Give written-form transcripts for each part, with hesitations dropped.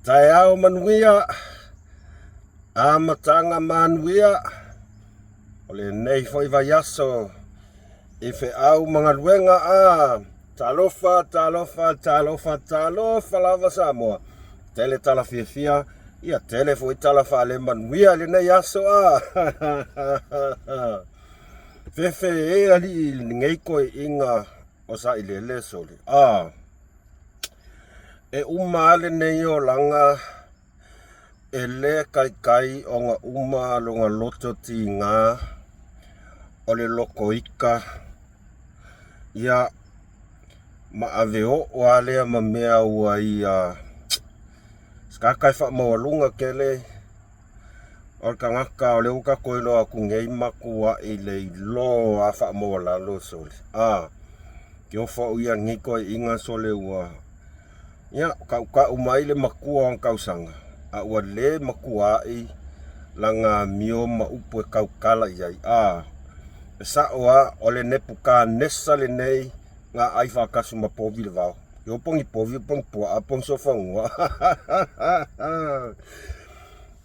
Tai au manuia, amatanga manuia, ole nei foi vai aso, ife au mga luenga talofa lava Samoa, tele tala fia, ia tele foi tala fa le manuia le nei aso Fefe e ali ngei koe inga o sa ilele soli. E umale nei o langa e le kai o nga uma longa loto ti ngā o le loko ika ia ma aveo o alea ma mea ua ia skakai wha mawalunga kele o ka ngaka o le uka koelo aku ngei makua i le lo a wha mawalalo soli. Ki ofa uia ngiko i inga sole ua ia ka umai le makua ang kausanga a ua le makua i langa mio ma upu e kaukala iai e sa oa o le nepuka nesa le nei nga ai whakasu ma povi le vau ki opongi povi opong pua apong sofangua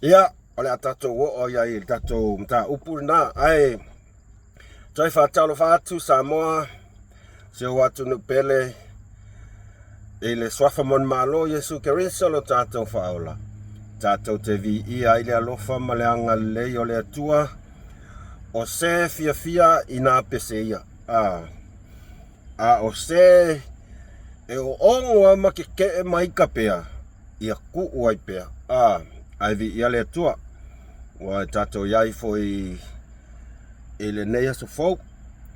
ia o le atato o iai le tato mta upu na ai tai whatalo whatu Samoa se watu nu pele e le swafa mon malo Yesu Keriso lo tātou whaola. Tātou te vi i aile alofa ma le anga lei o le atua o se fia i nā pese ia. O se e o ongoa ma ke e mai ka pea i a ku uai pea. Ai vi i ale atua wa tātou iai foi e le nei aso fau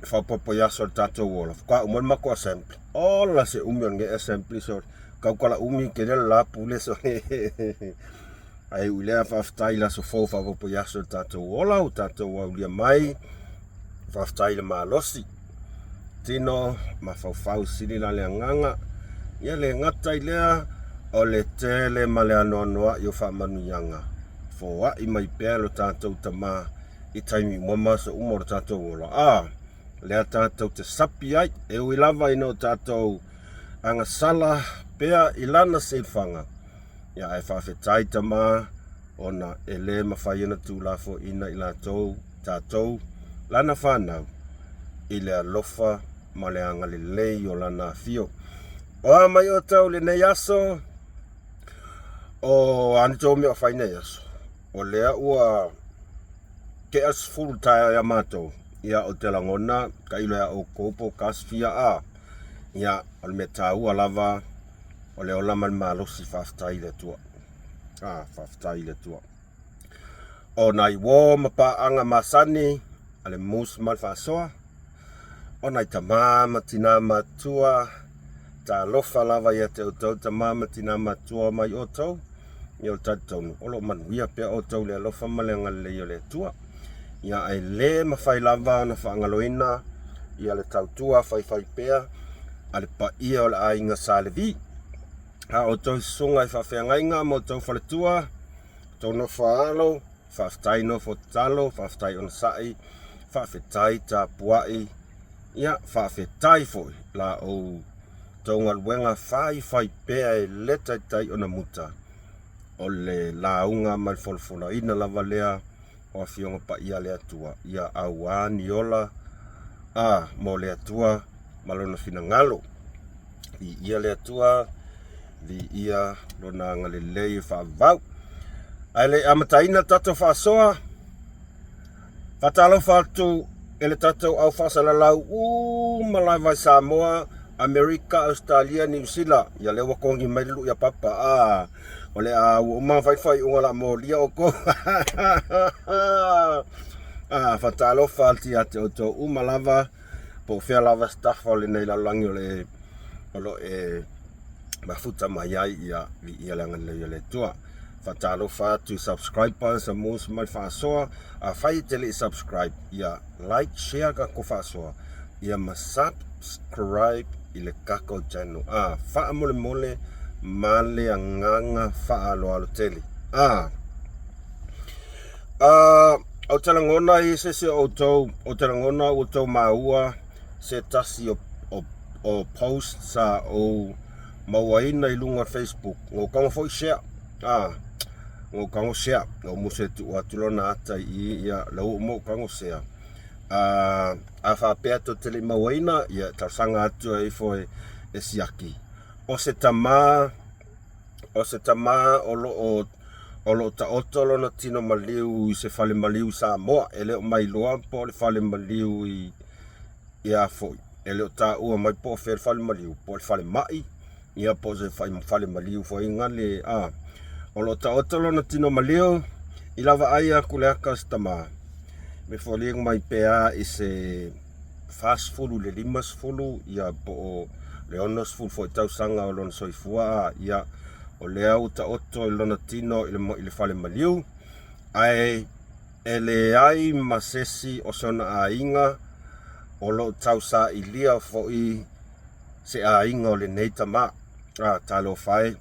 whapopo yaso tātou wola. Kwa umon mako assembly. Ola se umion nge assembly so kau kala umi ke le la pule so ai ulea whaftai la so fau whapopo yaso tātou wola o tātou waulia mai whaftai le malosi. Tino ma whawhau sili la le nganga ia le ngatai lea o le tele ma le anoanoa i o whamanu yanga. Fōa i mai pēr lo tātou tama i taimi mama so umor tātou wola. Lea tātou te sapi ai, e ui lava ino tātou anga sala pea ilana se whanga. Ia ai whawhetai tama, ona e le mawhaiana tūlafo ina i tātou lana whanau. I lea lofa ma le anga le lei o lana fio. O mai o tau le nei aso, o anito mea whaine aso. O lea ua ke as full tae a mātou. Ia o te langona, ka ilo ia o kopo kasfia ia o le metau lava o le ola man malosi whaftai le tua. Whaftai le tua. O nai wō mapaanga masani, ale mus mal whasoa. O nai tamama tina matua, ta lofa lava ia te utau tamama tina matua mai o tau. Ia o tatau, olo manuia pia o tau le lofa malenga le o le tua. Ia ai le mawhai lava na whaangaloina, ia le tautua whai pea, ale pa ia o le ainga sa le vi. O tau sunga i whawhiangainga mo tau whaletua, tau no whaalo, whaftai no fotalo, whaftai on sai, whawhetai ta puai, ia whawhetai foi, la o tau ngaluenga whai pea e le tai o na muta. O le launga mai folfola ina lava lea, o fionga pa ia le atua ia awani ola mo le atua malona fina ngalo i ia le atua vi ia lona ngale lei fa vau ale amataina tato fa soa fatalo fatu ele tato au fa sala lau malai vai Samoa Amerika Australia New Zealand ia le wakongi mai lu ya papa ole o ma fai unga mo lia o ko fatalo falti ate o to umalava po fea lava staff ole nei la langi ole mafuta mai ai ia langa le tua fatalo fa to subscribers a mus mai fa soa fai tele subscribe ia like share ka ko fa soa ia ma subscribe ile kako channel fa mole male anganga faalo alo tele o talangona i se o talangona o tau maua se tasi o post sa o mauaina i lunga Facebook ngo kango foi share ngo kango share ngo muse tu atulona ata i ia lau mo kango share a fa peto tele mauaina ia tasanga atu ai foi e siaki o se tama o lo ta otolo na tino maliu i se fale maliu sa moa ele o mai loa po le fale maliu i ia foi ele o ta ua mai po fale maliu po le fale mai ia po se fale maliu foi ngale o lo ta otolo na tino maliu i lava aia kuleaka stama me folieng mai pea i se fast food le limas fulu ia po le onos food foi tau sanga o lona soifua ia o lea uta oto i lona tino i le fale maliu ai ele ai masesi o sona ainga o lo tau sa i lia fo i se ainga o le neita ma talo fai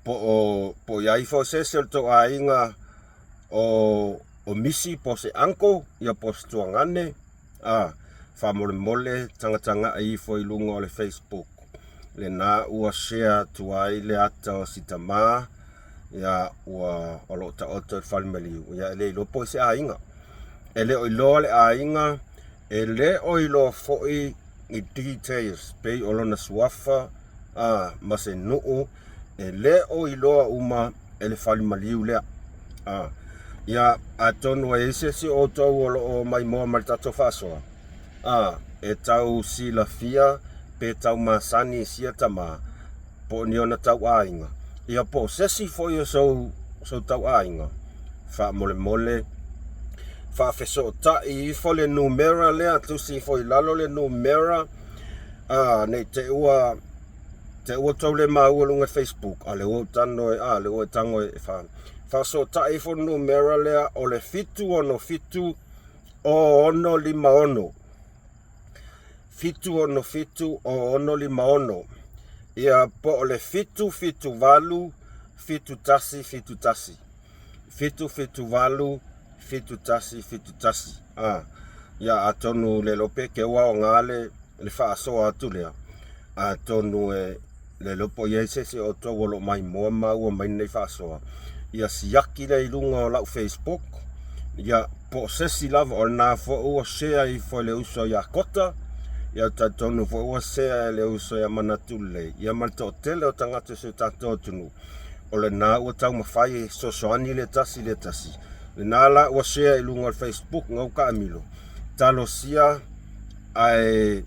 po iai fo sese o to ainga o misi po se anko ia po stuangane fa mole tanga ai fo i lunga o le Facebook le na ua share tuai le ata o sitama ia ua o lo ta oto fale maliu ia le lo po se ainga ele o lo le ainga ele o lo fo i details pe o lona suafa ma se nuu ele o lo uma ele fale maliu le ia atonu e se o to o mai mo mal tato faso e tau silafia pe tau masani sia tama po ni ona tau ainga ia po sesi fo yo so tau ainga fa mole fa feso ta i fo le numera le atu si fo lalo le numera ne te ua tau le mau lunga Facebook ale o tano le o tango fa so ta i fo numera le o le fitu o ono lima ono fitu o ono lima ono ia po le fitu valu fitu tasi fitu valu fitu tasi ia atonu le lope ke wa ngale le fa so atu le atonu le lopo ye se o to lo mai mo o mai nei fa so ia siaki le lunga o la Facebook ia po sesi lava o na fo o share i fo le uso ya kota ia tatonu fo o share le uso ya manatule ia malto tele o tangata se tatonu o le na o tau mafai so ani le tasi le na la o share i lunga o Facebook ngau ka amilo talo sia ai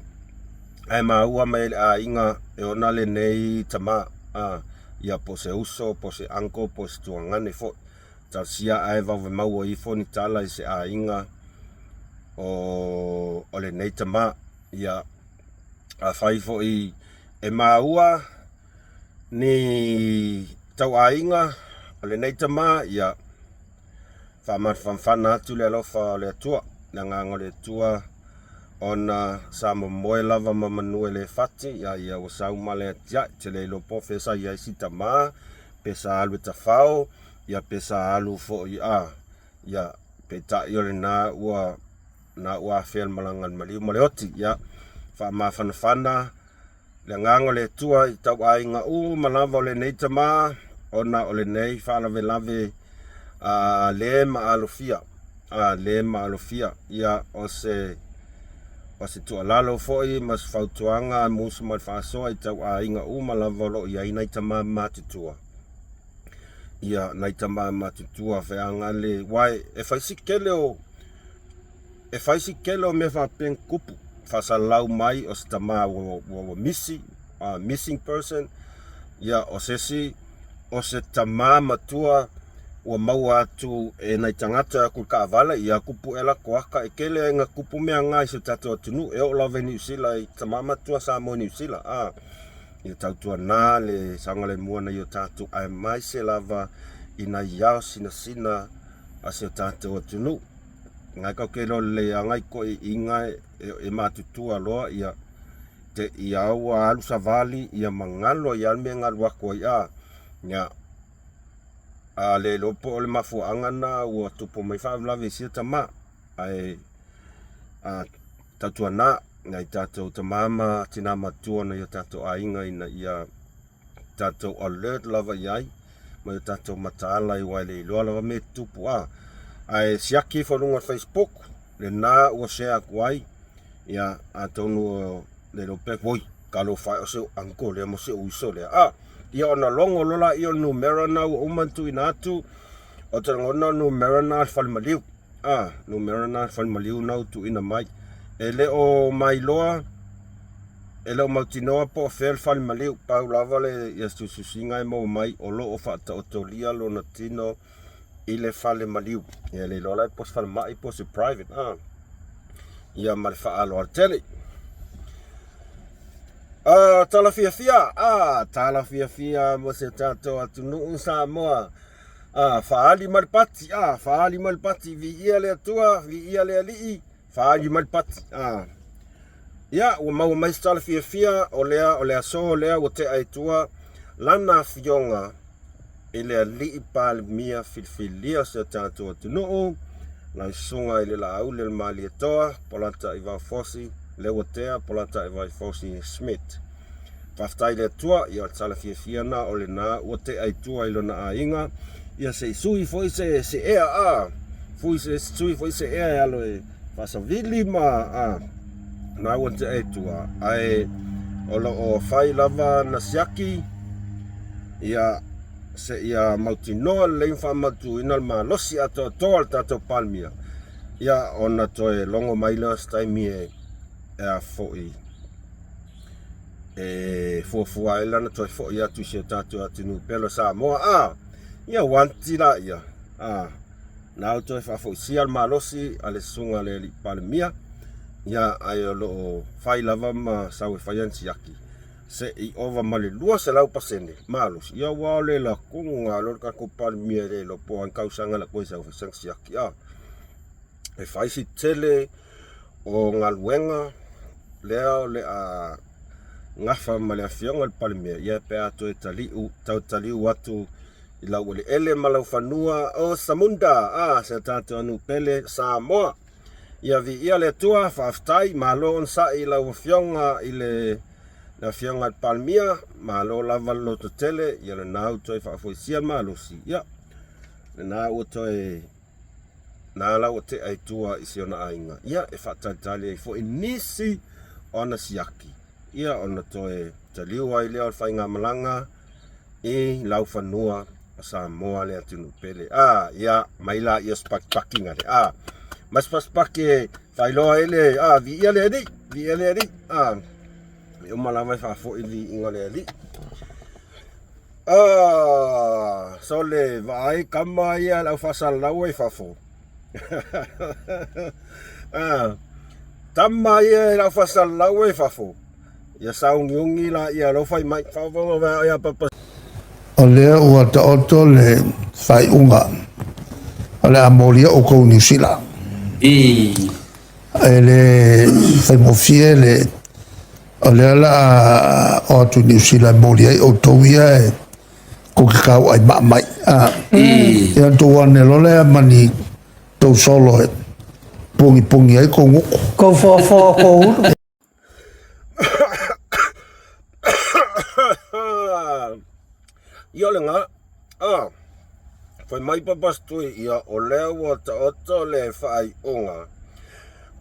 maua mai inga e ona le nei tama ia po se uso po se anko po se tuangane fo tasia ai va mau i fo ni tala i se inga o le nei tama ia a fai fo i e maua ni tau inga o le nei tama ia famfana atu le alofa le tua nga ngole tua ona sa moe lava mamanue le fati ia o sau male tia te le lo profesa ia sitama pesa alu tafao ia pesa alu fo ia peta yo le na ua fel malangan maliu maleoti ia fa mafana le ngango le tua i tau ainga malava le nei tama ona o le nei fa lave le ma alofia ia o se tu alalo foi mas fautuanga mus mal faso ai tau ainga malava lo ia ina tama matutua ia na tama matutua fe angale wai e faisi kelo me fa pen kupu fa salau mai o stama wo missing person ia o se tama matua o mau atu e nai tangata ku ka vala ia kupu ela koaka e kele nga kupu me nga se tato tunu e o lave New Zealand tamama tua sa mo New Zealand i tautua na le sangale mua na yo tatu ai mai se lava ina ia sina a se tato tunu ngai ka kelo le ngai ko inga e matutua loa ia te ia wa alu savali ia mangalo ia me ngalwa ko ia nya le lopo le mafuanga na o tupo mai fa lave sia tama ai tatuana ngai tātou te mama tina matua na ia tātou ainga ina ia tātou alert lava iai ma ia tātou mataala i waile i loa lava me tupu ai siaki whanunga Facebook le nā ua share kuai ia a tonu le lope voi kalo whai o seo anko le mo seo uiso le ia ona longo lola i o numera na ua umantu ina atu o te ngona numera na whalimaliu numera na whalimaliu na utu ina mai ele o mai loa ele o mautinoa po o whel whalimaliu pau lava le ia susinga e mo mai o lo o whata o tolia lo na tino i le whalimaliu ia le lola e pos whalimai pos e private ia ma le whaalo al tele tala fia mo se tato atu nuu sa moa faali malpati vi ia le atua vi ia le alii faali malpati ia ua mau mai tala fia o lea so lea ua te aitua lana fionga i le alii palemia filifilia se tato atu nuu lai sunga i le lau le mali atoa polata i vau fosi le watea polata i vai fosi Smith. Whaftai le tua i o tala fia na o le na ua te aitua i lona ainga ia se sui foi se ea fui se sui foi se ea e alo e fasavili ma na ua te aitua ai o lo o fai lava na siaki ia se ia mautinoa le whamatu ina ma losi ato toa tato palmia ia ona toe longo maila staimi e foi fuafua e lana toe foi atu se tatu atu nu pelo sa moa ia wanti la ia na toe foi sial ma losi ale sunga le li palmia ia ai lo fai lava ma sawe fayansi yaki se i ova male lua se lau pasene malus ia wale la kunga lo ka ko palmia le lo po an kausanga la ko sa fayansi yaki e fai si tele o ngaluenga leo le ngafa male afionga le palmia ia pe ato e taliu watu i lau le ele malau fanua o Samunda se tato anu pele Samoa ia vi ia le tua faftai malo on sa i lau fionga i le na fionga palmia malo lava lo tele ia le nau toi fafoisia malo si ia le nau toi na la o te aitua i siona ainga ia e whatatali fo inisi ona siaki ia ona toe taliu ai leo whainga malanga i lau whanua sa moa le atunu pele ia maila ia spakinga le mas paspake whailoa ele vi ia le adi o malawa fa fo i inga le adi so le vai kama ia lau fasal lau e fafo tama ia lau fasal lau e fafo ia saungi la ia lo fai mai fafo ia papa o lea ua ta oto le fai unga o le amoria o kou New Zealand e le fai mofie le o lea la o atu New Zealand moria o tauia e ko ke kau ai mai ia tua ne lo lea mani tau solo e pungi ai ko nguko ko fo ko ia le nga fai mai papastui ia o lea ua ta oto le fai unga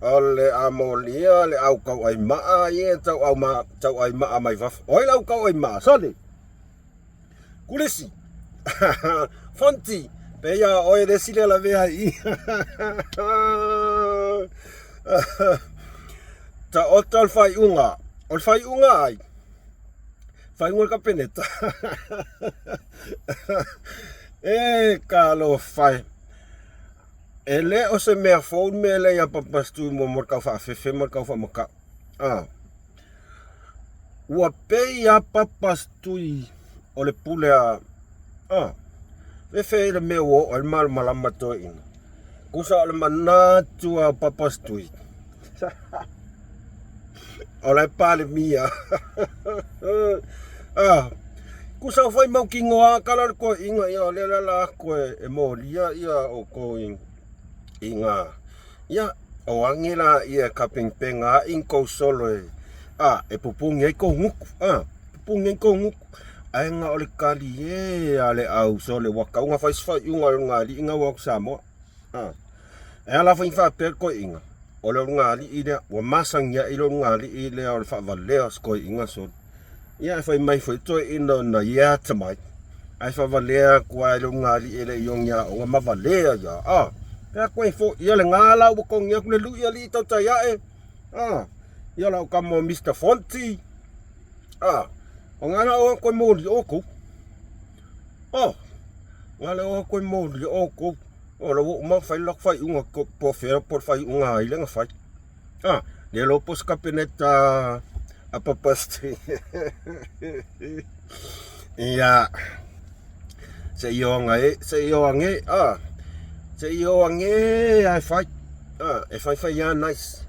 o le amolia le au kau ai maa ie tau ai maa mai vafa oi lau kau ai maa sole kulisi fonti pe ia oi resi le la vea i ta oto le fai unga o le fai unga ai fai unga ka peneta kalo fai ele o se mea phone me le ya papastu mo morka fa fefe morka fa moka ua pe ya papastu o le pule fefe le me o al mal malama to in kusa le manatu a papastu o le pale mia kusa fai mau ki ngoa kala ko inga ia le la ko e molia ia o ko inga ia o angila ia kapingpenga inko solo e pupungi ai ko nguku pupungi ai ko nguku ai nga ole kali ale au sole waka unga fai unga li inga wak samo e ala fai fa per ko inga ole unga li ida wa masang ya ilo unga li ile ole fa valea sko inga so ia fai mai fai to ino na ia tamai ai fa valea kwa ilo unga li ile yonga o ma valea ya ya koe fo ia le ngala o kong ia kule lu ia li tau tai ae ia lau kamo Mr. Fonty o ngala o koe mōri o kou ngala o koe mōri o kou o lau o ma fai lak fai unga po whera por fai unga ai lenga fai le lo pos kapeneta a papasti ia se ionga se ionga se io ange ai fai e fai ya nice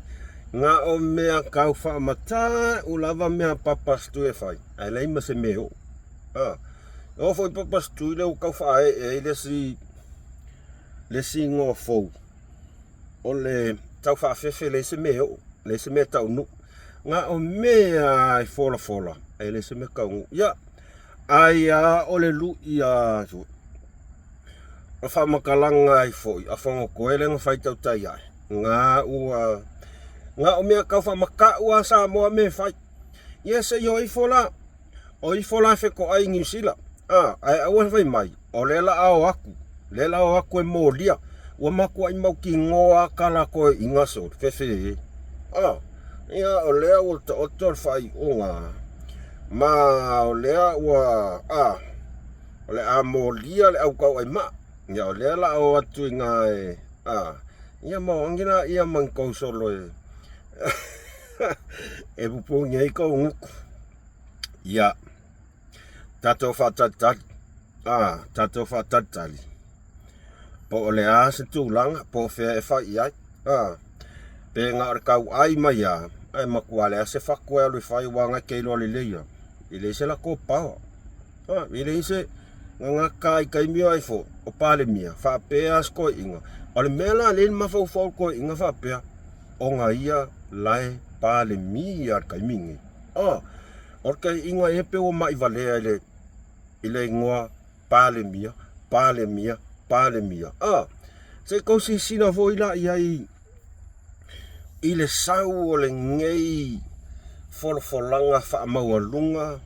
nga o mea kau fa mata u lava mea papastu e fai ai lei ma se meo o foi papastu le kau fa e le si ngo fo o le tau fa fefe le se me tau nu nga o mea ai fola ai le se me kau ya ai o le lu ia o fa makalanga ai foi a fongo koele nga fai tau tai ai nga o mea kau fa maka ua sa moa me fai ia se yo i fola fe ko ai New Zealand ai awan fai mai o lela o aku e molia ua maku ai mau ki ngoa kala koe inga so fefe ia o lea o ta otor fai onga ma o lea ua o le a molia le au kau ai ma ia o lea la o atu inga ia mau angina ia mangkau solo e pupungi ai kau nguku ia tato whatatali po o lea se tūlanga po whea e whai ai pe ngā ore kau ai mai ai makua lea se whakua alui whai wanga keilo ali leia i le se la ko pao i le se nga kai kai mio ai fo o pale mia fa pea sko inga ole mela le ma fo ko inga fa pea o nga ia lai pale mia kai mingi o kai inga e pe o mai vale ile ngoa pale mia se ko si sina fo ila ia ile sau o le ngei folanga fa maulunga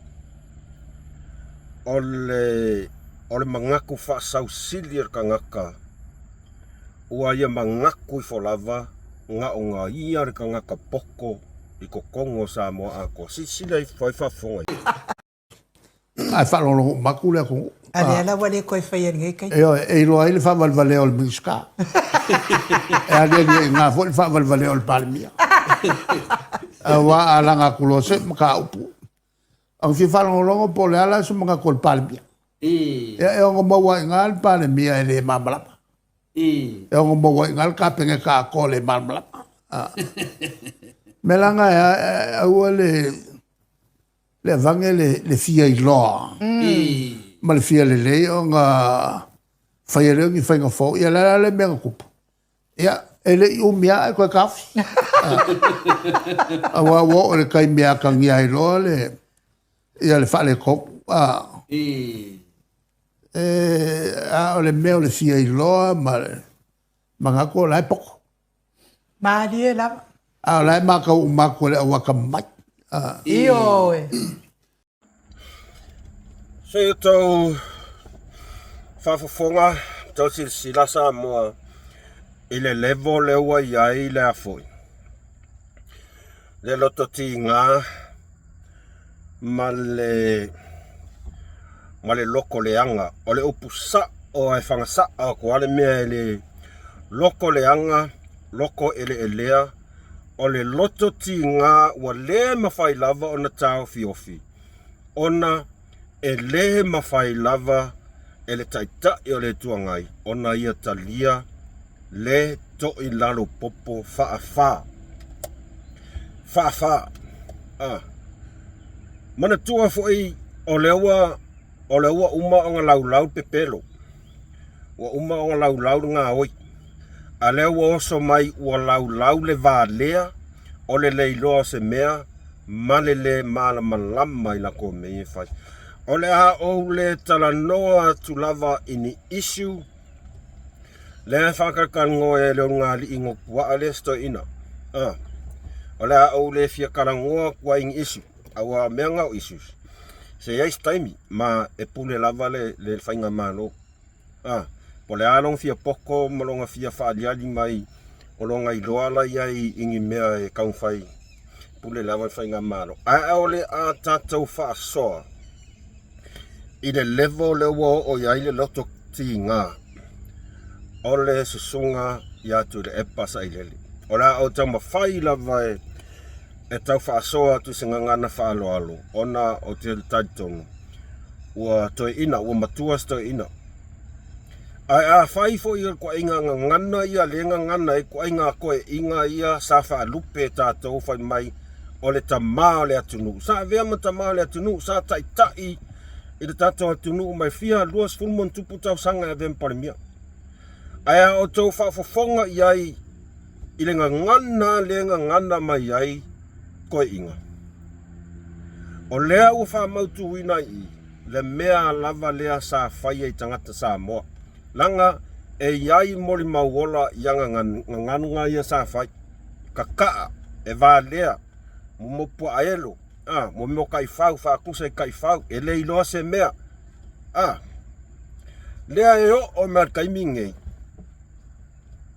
ole mangaku fa sau silir kangaka ua ia mangaku I folava nga o nga ia re kangaka poko I kokongo sa mo ako sila I fai fa fonga ai fa lo maku le ko Ale ala wale koe whai ngai kai. E lo ai le fa valvale ol miska. E ale nga fo fa valvale ol palmia. Wa ala nga kulose maka upu. Ang fi fa lo po le ala su maka kol palmia. E ngo mo wa ngal palmia ele mamlapa. E ngo mo wa ngal ka penge ka ko le mamlapa. Melanga a le vangele le fia I lo. Ma le fia le o nga whaiere ngi whainga fo ia le mea kupu. Ia, ele I umia e koe kafi. Awa o le kai mea ka ngia I loa le ia le whale kopu. O le mea o le fia I loa ma ngako lai poko. Ma lie lava. Lai maka umako le awaka mai. Iyo e. Se tau whafafonga, tau sila sa mua I le levo le ua iai le afoi. Le loto ti ngā ma le loko le anga. O le upu sa o ai whangasa a kua le mea le loko le anga, loko ele elea. O le loto ti ngā ua le mawhai lava o na tau fiofi. Ona e le mawhai lava e le taitai o le tuangai. Ona ia talia le to I lalo popo wha. Mana tua foi o leua uma o ngā laulau pepelo. O uma o ngā laulau ngā oi. A lea ua oso mai ua laulau le vālea o le leiloa se mea ma le malamalama i lako mei fai. O le a o le talanoa atu lava ini issue le whakakangoa e leo ngāli i ngokua le sto ina. O le a o le fia karangoa kua ing issue. Awa mea ngau issues. Se iais taimi ma e pule lava le whainga malo. Po le along fia poko malonga fia whaaliali mai o longa i loala iai ingi mea e kaunwhai. Pule lava whainga malo. A ole a tātou whaasoa. I le level le wo o iai le loto ti ngā. O le susunga i atu le epasa i lele. O la o tau mawhai lava e tau whaasoa tu se ngangana whaaloalo. Ona o te taitonu. Ua toi ina, ua matua toi ina. Ai a whai fo ia kua inga ngana ia lenga ngana e kua inga koe inga ia sa whaalupe tātou whai mai o le tamā le atunu. Sa vea ma tamā le atunu, sa taitai i le tātou atunu mai fia luas fulmon tupu tau sanga e vem parimia. Ai a o tau whaafofonga iai i lenga ngana mai iai koe inga. O lea ua whaamautu wina i le mea lava lea sa whai ei tangata sa moa. Langa e iai moli mauola ianga nganunga ia sa whai. Kakaa e vā lea mo pua aelo. Mo kai whau, whaakusa i kai whau. E le iloa se mea. Lea e o mea kaimingei.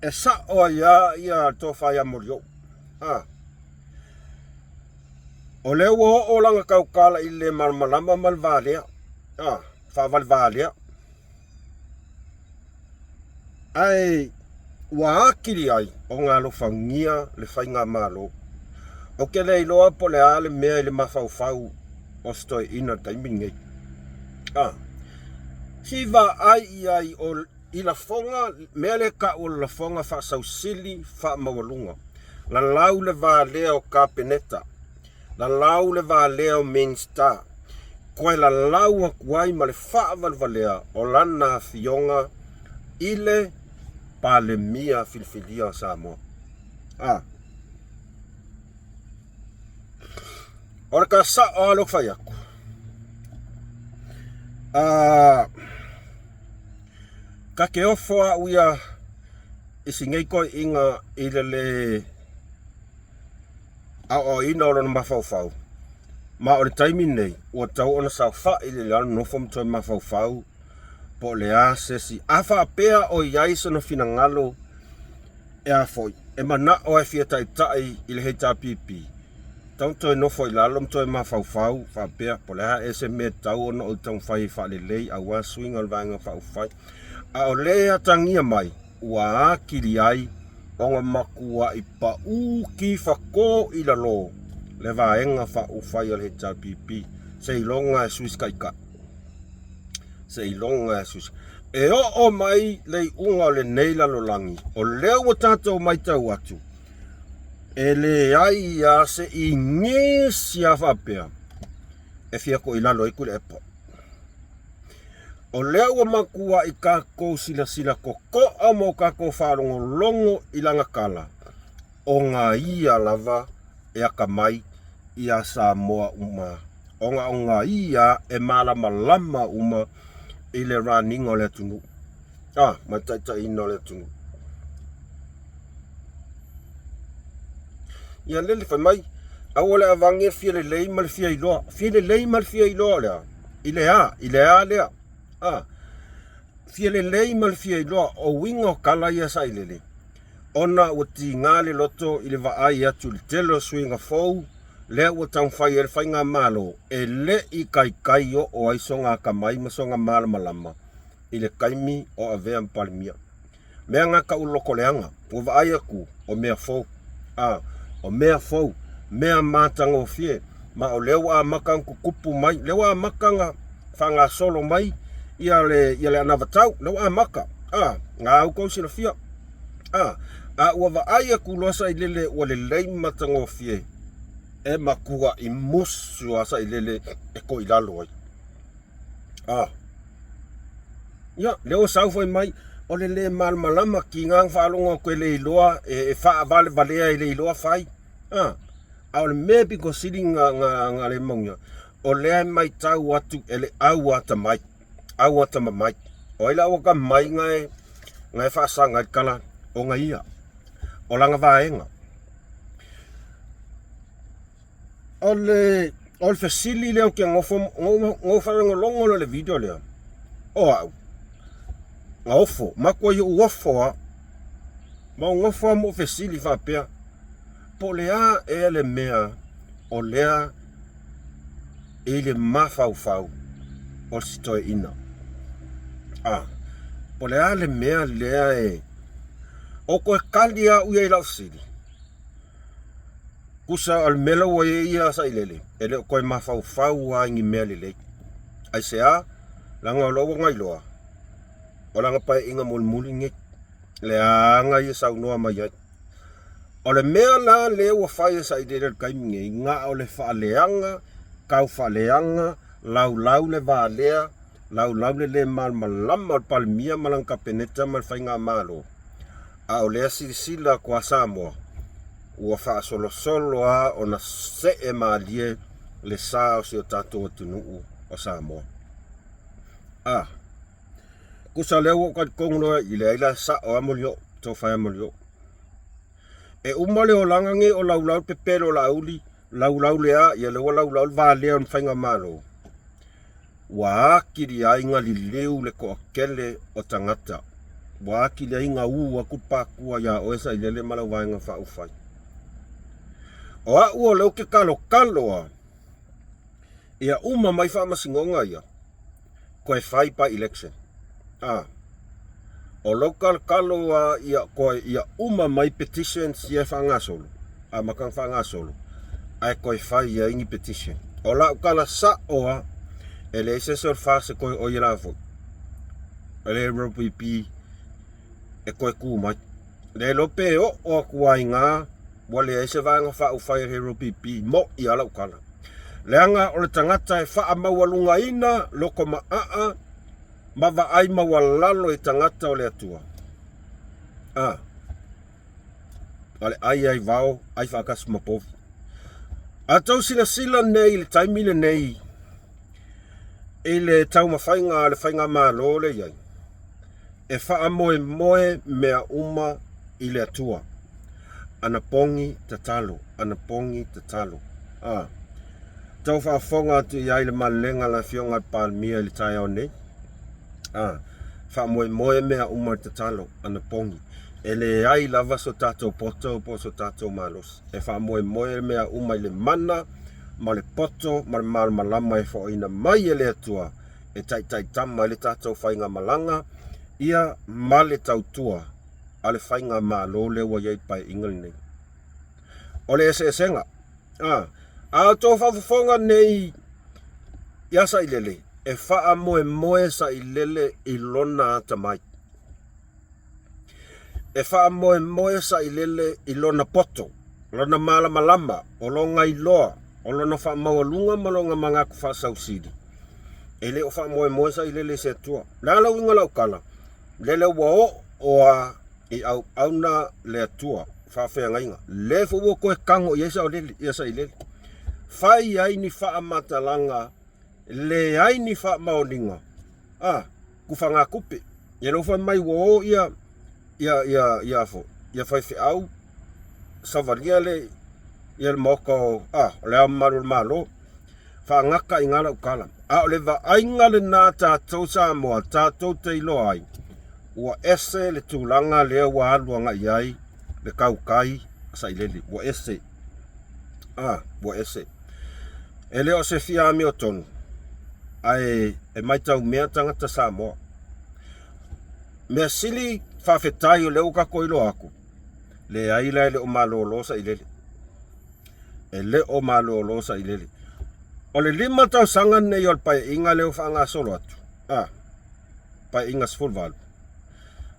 E sa o ia tō whai amori o. O leo o langa kaukala i le malmalama malvalea. Whavalvalea. Ai, wa akiri ai o ngā lo whangia le whainga malo. O ke le iloa po le ale mea le mawhauwhau o stoi ina taimingei. Hiva ai o i la fonga, mea le ka o la fonga wha sausili wha mawalunga. La lau le vā lea o Kapeneta. La lau le vā lea o Main Star. Koe la lau a kuai ma le wha valvalea o lana fionga ile pale mia filfilia Samoa. Ora ka sa o lo fai aku. Ka ke ofoa uia isingei koe inga ile le o ina ora na mawhauwhau. Ma o le taimi nei, ua tau ona sa wha ile le anu nofom toi mawhauwhau. Po le a sesi afa apea o iai sono fina ngalo e a foi e mana o e fia tai i le hei tāpipi tau toi nofo i lalom toi mawhauwhau fa apea po le a ese me tau ona o tau whai wha le lei a wa swing al vanga whauwhai a o le a tangia mai ua a kiri ai onga makua i pa u ki whako i la lo le vaenga whauwhai al hei tāpipi se ilonga e suis kaika se ilonga Jesus. E o mai lei unga le neila lo langi. O leo o tātou mai tau atu. E le ai a se i nge si a whapea. E fia ko ilalo iku le epa. O leo o makua i kako sila ko amo kako wharongo longo i langa kala. O ngā ia lava e aka mai i a Samoa uma. O ngā ia e malama uma i le running o le tunu. Mataita ina o le tunu. Ia lele whai mai, au le avange fia le lei mal fia iloa. Fia le lei mal fia iloa lea. I le a lea. Fia le lei mal fia iloa o winga o kala ia sa ilele. Ona ua ti ngā le loto i le vaai atu le telo swinga fau. Lea ua tau whai e le whainga malo e le i kai o aisonga ka mai masonga malama i le kaimi o avea mpalimia. Mea ngā ka uloko leanga, ua vaai aku o mea fau. O mea fau, mea mātanga o fie, ma o lewa a makang kukupu mai, lewa a makanga whanga solo mai, ia le anavatau, lewa a maka. Ngā au kou sila fia. Ua vaai aku loasa i lele ua le lei matanga o fie. E makua i musu asa i lele e ko i lalo ai. Ia, leo sau fai mai, o le malmalama ki ngang whaalonga koe le iloa e wha vale valea i le iloa whai. A o le mea piko siri ngā le maunga. O lea mai tau atu e le au ata mai. Au ata mai. O ila waka mai ngai whaasanga i kala o ngai ia. O langa vaenga. O le fasili leo kia ngofa longo le video leo. O au. Ngofo, makua i uofoa. Ma ngofoa mo fasili whapea. Po lea e le mea o lea e le mawhau o sitoe ina. Po lea le mea lea e o koe kalia ui e lau siri. Kusa al mela wa ia sa ilele. Ele koe mawhau wa ingi mea lele. Ai sea, langa loa ngai loa. O langa pai inga mulmuli nge. Le anga i sa unoa mai ai. O le mea la le wa whai sa ilele kai minge. Nga o le whaaleanga, kau whaaleanga, lau le vaalea, lau le malmalama palmia malang kapeneta mal whainga malo. A o lea sirisila kua Samoa. Ua wha solo a o na se e maalie le sa o si o tatou atunuu o Samoa. Kusa leo o kat kongonoa i le aila sa o amolio, tau whai amolio. E umale o langange o lau pepelo la auli, lau lea, ia lewa lau vaalea on whainga malo. Wa akiri ainga li leu le ko akele o tangata. Wa akiri ainga ua kupakua ya o esa ilele malau vaenga wha ufai. O a ua leo ke kalo ia uma mai wha masingonga ia. Koe whai pa election. O local kalo ia koe ia uma mai petitions ia whangasolo. Makang whangasolo. Ai koe whai ia ingi petition. O la ukala sa oa ele se sor fase koe o ilafo. Ele RPP e koe kumai. Le lope o kuai ngā wale e se vanga wha ufai he RPP mo i ala ukala. Leanga o le tangata e wha mawalunga ina loko maa mawa ai mawalalo e tangata o le atua. Ale ai vao ai whakas mapofu. A tau sila nei le taimile nei e le tau mawhainga le whainga malo le iai. E wha moe mea uma i le atua. Ana pongi tatalo. Tau whaafonga tu iai le malenga la fionga palmia le tai au nei. Wha moe mea uma tatalo. Ana pongi. Ele ai lava so tatou poto po so tatou malos. E wha moe mea uma i le mana, ma le poto, ma le malama e fo ina mai e le atua. E tai tama le tatou whainga malanga. Ia ma le tautua. Ale whainga malo le wa iai pai ingal nei. Ole ese senga. A tō whawhonga nei iasa i lele. E wha moe sa i lele i lona ata mai. E wha moe sa i lele i lona poto. Lona malama. O longa i loa. O lona wha mawalunga malonga mangaku wha sausidi. E le o wha moe sa i lele se tua. Lala winga lau kala. Lele wa oa i au na le atua. Whawhea ngainga. Le fuwo koe kango i esa o lele. Iasa i lele. Whai ai ni wha matalanga. Le ai ni wha maoninga. Kufanga kupe. Ia lofa mai wo ia fo. Ia whai au. Savaria le. Ia le moko. Le amaru malo. Wha ngaka i ngala ukala. O le va ainga le nā tātou Samoa. Tātou te ilo ai. Ua ese le tūlanga lea wa aluanga iai. Le kaukai. Sa ilele. Ua ese. Ua ese. E leo se fia ami o tonu. Ai e mai tau mea tangata Samoa. Mea sili whawhetai o leo ka koilo aku. Le aila le o malolo sa ilele. E le o malolo sa ilele. O le 5 tau sanga nei o pai inga leo whaanga solo atu. Pai inga sfulvalu.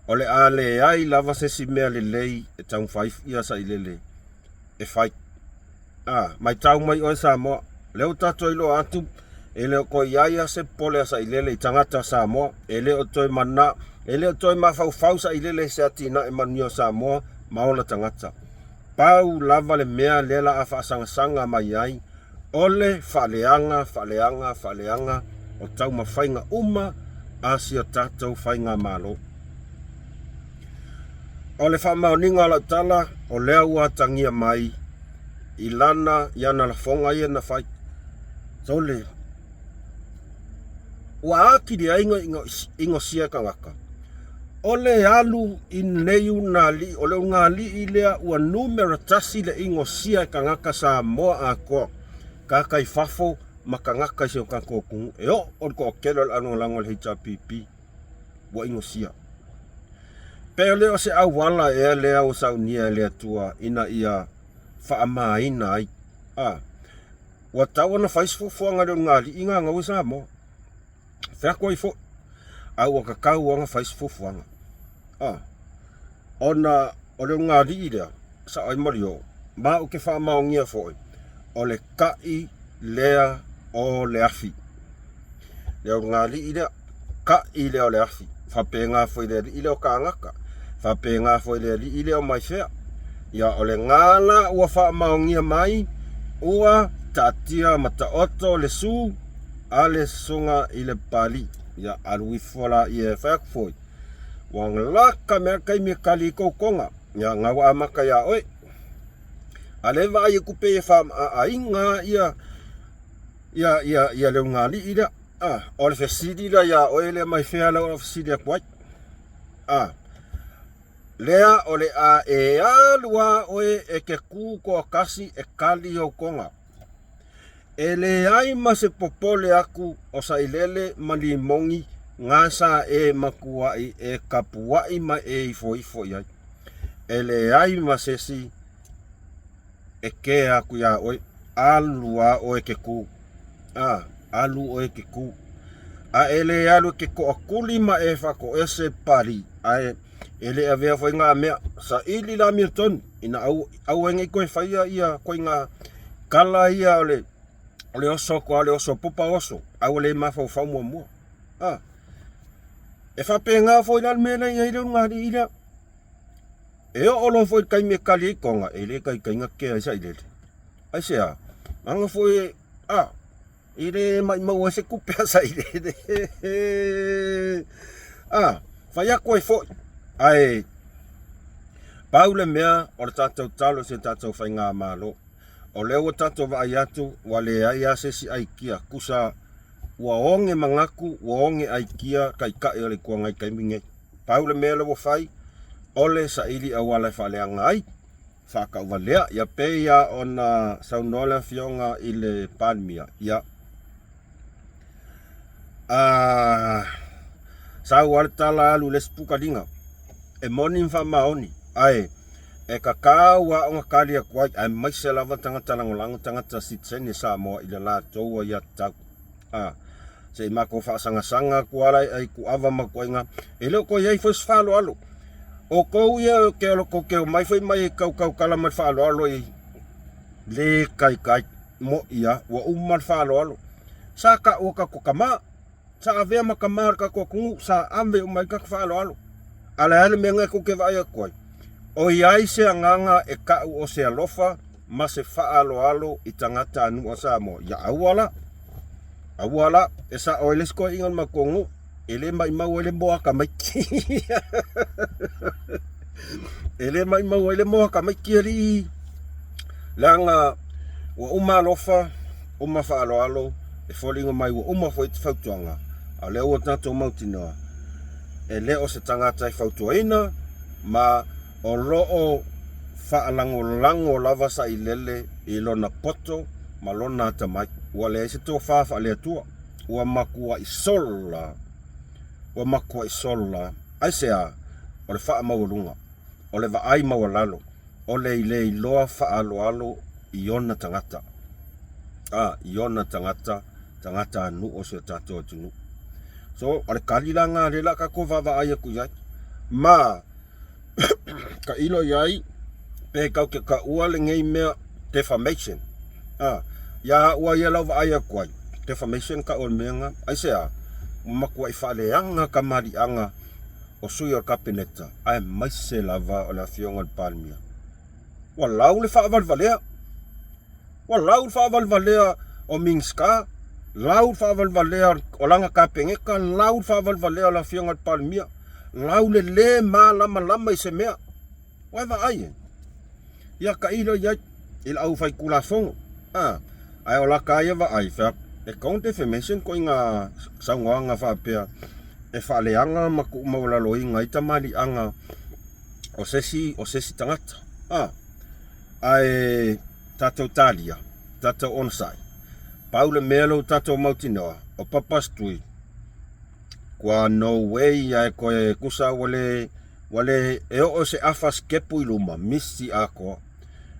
O le ale ai lava se si mea le lei e tau 5 ia sa ilele. E whai. Mai tau mai o Samoa. Leo tato ilo atu ele ko iaia se pole sa ilele I tangata Samoa, ele o toi mana, ele o toi mafau sa ilele se atina e manio Samoa, maola tangata. Pau lava le mea lela a whaasanga mai ai, ole whaleanga, o tau mawhainga uma, a si o tātou whainga malo. Ole whamauninga la tala, o lea ua tangia mai, ilana yana la fonga ia na whai. Tole, ua aki di ainga ingo sia kangaka. Ole alu in leu na li, ole unga li ilea ua numera tasi le ingo sia kangaka sa moa a koa. Kakai fafo, makangaka si o kakokungu. Eo, o ko kelo anu lango le HRPP, ua ingo sia. Pero leo se awala e lea o saunia lea tua ina ia whaamaina ai. Wa tawa na faisfufuanga leo ngali inga ngau sa mo. Whakwa I fo. Au o kakau wanga faisfufuanga. Ona o leo ngali lea sa ai mario. Ma o ke whaamaongia fo. O le kai lea o le afi. Leo ngali lea kai lea o le afi. Whapenga fo lea I leo kaangaka. Whapenga fo lea I leo mai whea. Ia o le ngala ua whaamaongia mai. Ua tatia mataoto le su a le sunga I le pali. Ia alui fola I e whakfoi. Wang laka mea kai me kali konga. Ia ngawa amaka ia oi. Alewa ai kupe e wham a inga ia leo ngali ida. O le fesidi la ia oi le mai whea lau o fesidi a kwai. Lea o le a e alua oe e ke kuko kasi e kali o konga. E le ai ma se popole aku o sa ilele malimongi ngasa e makuai e kapuai ma e ifo iai. E le ai ma se si e ke aku ya oe alua oe ke ku. Alu oe ke ku. A ele alu ke ko akuli ma e whako ese pari. Ele avea foi ngā mea sa ili la Milton ina au engi koe whaia ia koe ngā kala ia ole oso koa ole oso pupa oso au le mawhau whau mua. E whape ngā foi lan mena ia ilo ngāri ila. E o olo foi kai me kali konga ele kai ngake ai sa ilele. Ai sea, anga foi ile mai mau se kupea sa ilele. Whaia koe foi. Ai, paule mea o le tātou talo se tātou whai ngā mālo. O leo o tātou wa ai atu, wa le ai ase si ai kia. Kusa ua onge mangaku, ua onge ai kia, kai kae o le kua ngai kai minge. Paule mea lewo whai, ole sa ili a wale whaleanga ai. Whaka uwa lea, ia pe ia o na saunola fionga I le panmia. Ia. Sau wale tala alu les pukaringa. E moni wha maoni. Ai, e kakau wa onga kari a kuai, ai mai se lava tangata langolango tangata sitsene sa moa I le la toua ia tau. Se I mako whaasanga kualai ai ku awa makuainga. E leo ko iai fos whalo alo. O kou ia ke alo ko keo mai fai mai kau kala mai whalo alo I le kai mo ia wa umar whalo alo. Sa ka o ka kukama. Sa avea makamar ka kukungu sa ambe umai ka whalo alo. Ala menga ko ke vai koi. O iai se nganga e kau o se alofa ma se alo I tangata anu o sa mo. Ya awala e sa oiles ko ingon makongu. Ele mai mau ele moa ka mai. Ele mai mau ele moa ka mai kiri. Langa wa uma alofa, uma alo e folingo mai wa uma foi te fautuanga. A leo o tato mautinoa. E leo se tangata I fautuaina, ma o loo whaalango lava sa I lele I lona poto, ma lona tamai. Ua le se tō whawha lea tua. Ua makua I sola. Ai sea, o le wha maurunga. O le vaai mawalalo. O le I loa wha alo I ona tangata. I ona tangata anu o se tato tunu. So, o le kalila ngā rela ka ko wawa ai aku iai. Ma, ka ilo iai, pe kau ke ka ua le ngei mea defamation. Ia ua ia lau wa ai aku ai. defamation ka o menga ai sea maku ai faleanga ka marianga o sui o kapineta ai mai se lava o la fionga palmia walau le fa valvalea o mingska lau fa valvalea o langa kapengeka lau fa valvalea la fionga palmia lau le malama i se mea wai va ai ia ka ilo ia il au fai kula fongo ai o la ka ia va ai fa e kong defamation ko inga sangwanga fa pea e fa leanga maku maula loinga i tamali anga o sesi tangata ai tato talia tato onsai Paule melo tato mautinoa o papastui kwa no way ai ko e kusa wale e o se afas kepu iluma misi ako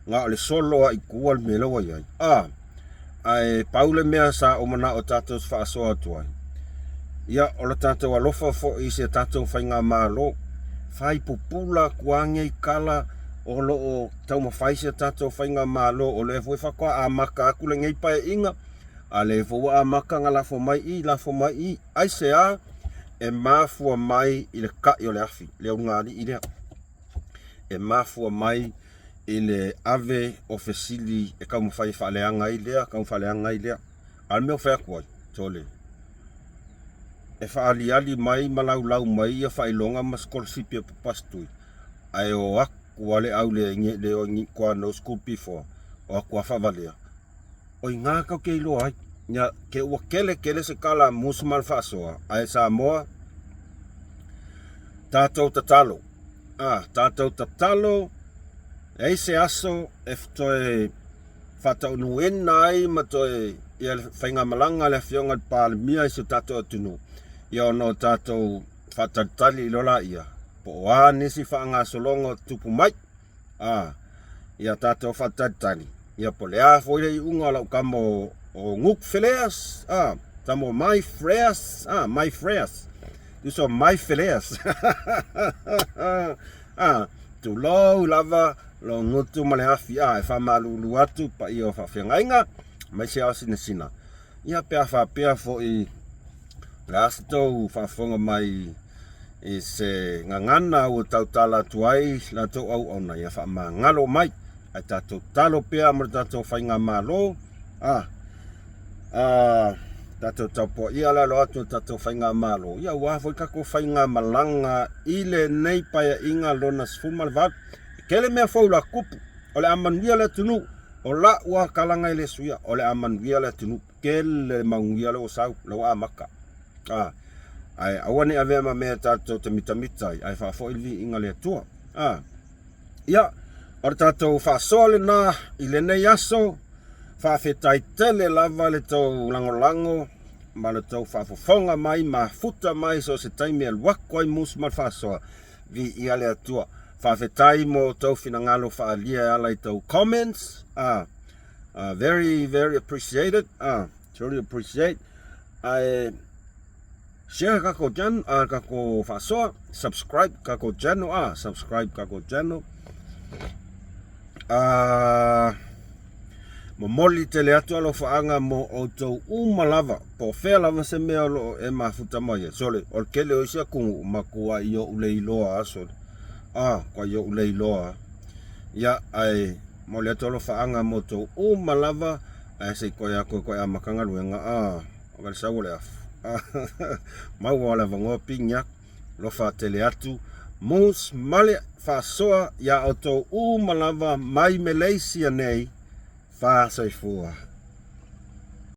nga le solo ai kual melo ai ai Paule mea sa o mana o tato fa so atuai ia o la tato alofa fo i se tato fainga malo fai pupula kuange i kala o lo o tau mawhai se tato fainga malo o le foi whakoa a maka aku le ngei pae inga a le fo a maka nga lafo mai i ai se a e mafua mai i le kai o le afi le ungari i lea e mafua mai i le ave o fesili e kau mawhai whaaleanga i lea al meo whea kuai tole e whaaliali mai malau mai a whailonga ma scholarship e papastui ai o aku wale au le o kwa no school before o aku a whavalea o i ngā kau kei loa ai nya ke ua kele se kala musumal whaasoa ai sa moa tātou tatalo e se aso e ftoe whatau nuena ai ma toe i al whainga malanga le whionga palemia i se tātou atunu i ono tātou whatatali lola ia po oa nisi whaanga solongo tupu mai ia tātou whatatali ia po lea foile i unga lau kamo o nguk feleas tamo my freas this are my feleas tu lo lava lo ngutu male afi e fa malulu atu pa i o fa fengainga mai se sina ia pe fo i lasto fa fonga mai i se ngangana o tautala tuai la to au ona ia fa mangalo mai ai tato talo pea mo tato fainga malo tato tapo ia la lo atu tato fainga malo ia wa foi ka ko fainga malanga ile nei paia inga lona sfumal vat kele me fo la kupu ole aman via le tunu o la wa kalanga ile suia ole aman via le tunu kele mangia lo sau lo amaka ai awani ave ma me tato te mitamita ai fa fo ilvi inga le tua ia o tato fa sole na ile nei aso fa fetai tele lava le tau lango ma le tau fa fofonga mai ma futa mai so se taimi al wako ai mus mal fa soa vi ia le atua fa fetai mo tau finangalo fa alia ala i tau comments very very appreciated truly appreciate ai share kako jan kako fa soa subscribe kako channel subscribe kako channel mo moli tele atu alo faanga mo o tau umalava po fea lava se mea lo e mafuta mai sole o kele o isia kungu makua i o uleiloa aso kwa i o uleiloa ia ai moli atu alo faanga mo tau umalava ai se koe a makanga luenga o gali sa wole afu mau wala vangoa pinyak lo fa tele atu mus male fa soa ia o tau umalava mai Malaysia nei fa sai fua